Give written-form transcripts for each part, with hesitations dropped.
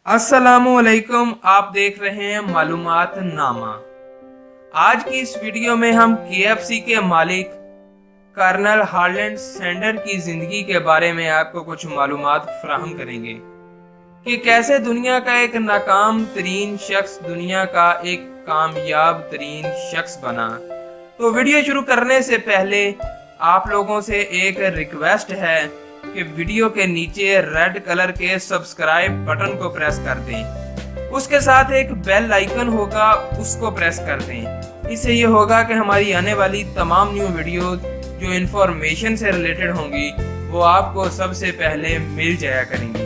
अस्सलामुअलैकुम। आप देख रहे हैं मालूमात नामा। आज की इस वीडियो में हम KFC के मालिक कर्नल हार्लैंड सैंडर की जिंदगी के बारे में आपको कुछ मालूमात फराहम करेंगे कि कैसे दुनिया का एक नाकाम तरीन शख्स दुनिया का एक कामयाब तरीन शख्स बना। तो वीडियो शुरू करने से पहले आप लोगों से एक रिक्वेस्ट है कि वीडियो के नीचे रेड कलर के सब्सक्राइब बटन को प्रेस कर दें। उसके साथ एक बेल आइकन होगा, उसको प्रेस कर दें। इससे ये होगा कि हमारी आने वाली तमाम न्यू वीडियो जो इन्फॉर्मेशन से रिलेटेड होंगी वो आपको सबसे पहले मिल जाया करेंगी।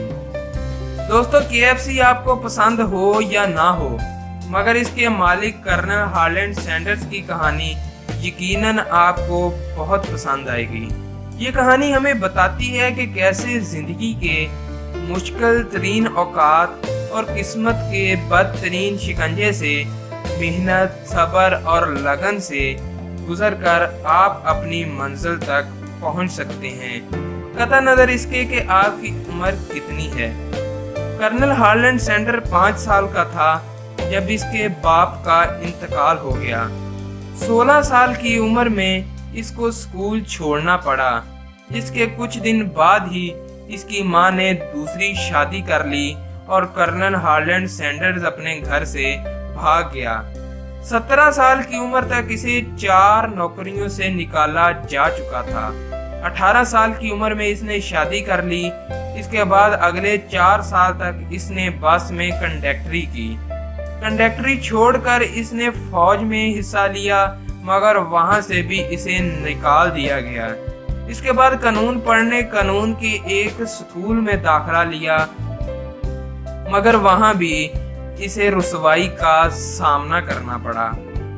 दोस्तों, KFC आपको पसंद हो या ना हो, मगर इसके मालिक कर्नल हार्लैंड सैंडर्स की कहानी यकीनन आपको बहुत पसंद आएगी। ये कहानी हमें बताती है कि कैसे जिंदगी के मुश्किल तरीन औकात और किस्मत के बदतरीन शिकंजे से मेहनत, सब्र और लगन से गुजरकर आप अपनी मंजिल तक पहुंच सकते हैं, कतई नजर इसके कि आपकी उम्र कितनी है। कर्नल हार्लैंड सैंडर 5 साल का था जब इसके बाप का इंतकाल हो गया। 16 साल की उम्र में इसको स्कूल छोड़ना पड़ा, जिसके कुछ दिन बाद ही इसकी मां ने दूसरी शादी कर ली और कर्नल हार्लैंड सैंडर्स अपने घर से भाग गया। 17 साल की उम्र तक इसे 4 नौकरियों से निकाला जा चुका था। 18 साल की उम्र में इसने शादी कर ली। इसके बाद अगले 4 साल तक इसने बस में कंडक्टरी की। कंडक्टरी छोड़कर इसने फौज में हिस्सा लिया, मगर वहां से भी इसे निकाल दिया गया। इसके बाद कानून पढ़ने कानून के एक स्कूल में दाखिला लिया, मगर वहां भी इसे रुसवाई का सामना करना पड़ा।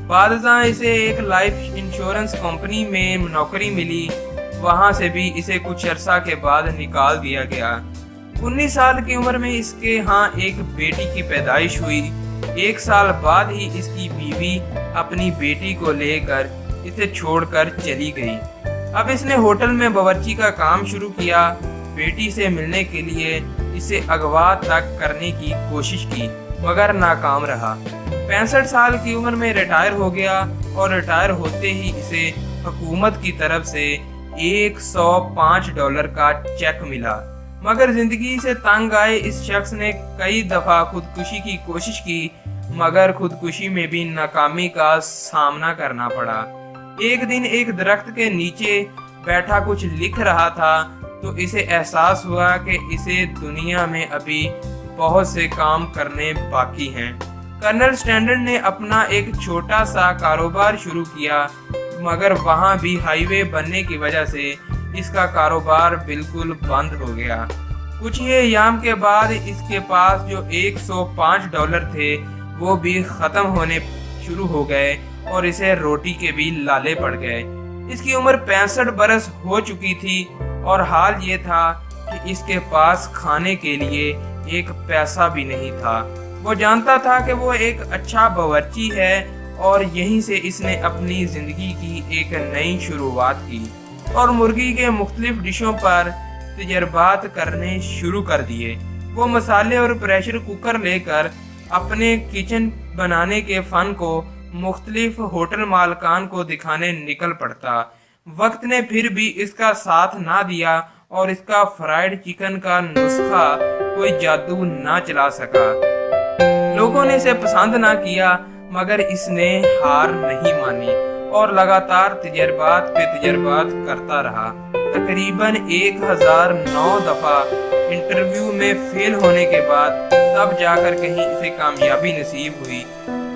बादशाह इसे एक लाइफ इंश्योरेंस कंपनी में नौकरी मिली, वहां से भी इसे कुछ अरसा के बाद निकाल दिया गया। 19 साल की उम्र में इसके यहाँ एक बेटी की पैदाइश हुई। 1 साल बाद ही इसकी बीवी अपनी बेटी को लेकर इसे छोड़कर चली गई। अब इसने होटल में बावर्ची का काम शुरू किया। बेटी से मिलने के लिए इसे अगवा तक करने की कोशिश की, मगर नाकाम रहा। 65 साल की उम्र में रिटायर हो गया और रिटायर होते ही इसे हुकूमत की तरफ से $105 का चेक मिला। मगर जिंदगी से तंग आए इस शख्स ने कई दफा खुदकुशी की कोशिश की, मगर खुदकुशी में भी नाकामी का सामना करना पड़ा। एक दिन एक दरख्त के नीचे बैठा कुछ लिख रहा था तो इसे एहसास हुआ कि इसे दुनिया में अभी बहुत से काम करने बाकी हैं। कर्नल सैंडर ने अपना एक छोटा सा कारोबार शुरू किया, मगर वहां भी हाईवे बनने की वजह से इसका कारोबार बिल्कुल बंद हो गया। कुछ ही अय्याम के बाद इसके पास जो $105 थे वो भी खत्म होने शुरू हो गए और इसे रोटी के भी लाले पड़ गए। इसकी उम्र 65 बरस हो चुकी थी और हाल ये था कि इसके पास खाने के लिए एक पैसा भी नहीं था। वो जानता था कि वो एक अच्छा बावर्ची है और यहीं से इसने अपनी जिंदगी की एक नई शुरुआत की और मुर्गी के मुख्तलिफ डिशों पर तजर्बात करने शुरू कर दिए। वो मसाले और प्रेशर कुकर लेकर अपने किचन बनाने के फन को मुख्तलिफ होटल मालकान को दिखाने निकल पड़ता। वक्त ने फिर भी इसका साथ ना दिया और इसका फ्राइड चिकन का नुस्खा कोई जादू ना चला सका। लोगों ने इसे पसंद ना किया, मगर इसने हार नहीं मानी और लगातार तजर्बात पे तजर्बात करता रहा। तकरीबन 1009 दफा इंटरव्यू में फेल होने के बाद तब जाकर कहीं इसे कामयाबी नसीब हुई।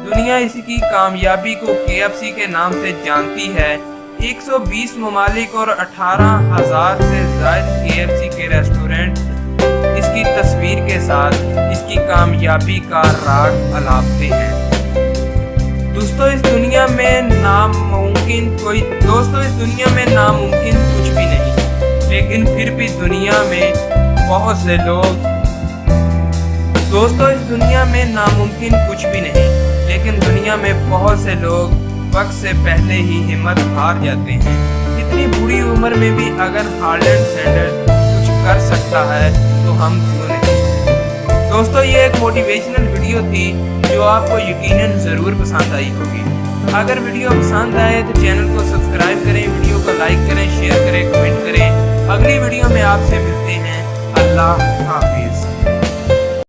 दुनिया इसकी कामयाबी को KFC के नाम से जानती है। 120 ममालिक और 18,000 से ज्यादा KFC के रेस्टोरेंट इसकी तस्वीर के साथ इसकी कामयाबी का राग अलापते हैं। दोस्तों, इस दुनिया में नामुमकिन कुछ भी नहीं, लेकिन फिर भी दुनिया में बहुत से लोग लेकिन दुनिया में बहुत से लोग वक्त से पहले ही हिम्मत हार जाते हैं। इतनी बुरी उम्र में भी अगर हार्लैंड सैंडर कुछ कर सकता है तो हम क्यों नहीं। दोस्तों, ये एक موٹیویشنل ویڈیو تھی جو آپ کو یقیناً ضرور پسند آئی ہوگی۔ اگر ویڈیو پسند آئے تو چینل کو سبسکرائب کریں، ویڈیو کو لائک کریں، شیئر کریں، کمنٹ کریں۔ اگلی ویڈیو میں آپ سے ملتے ہیں۔ اللہ حافظ۔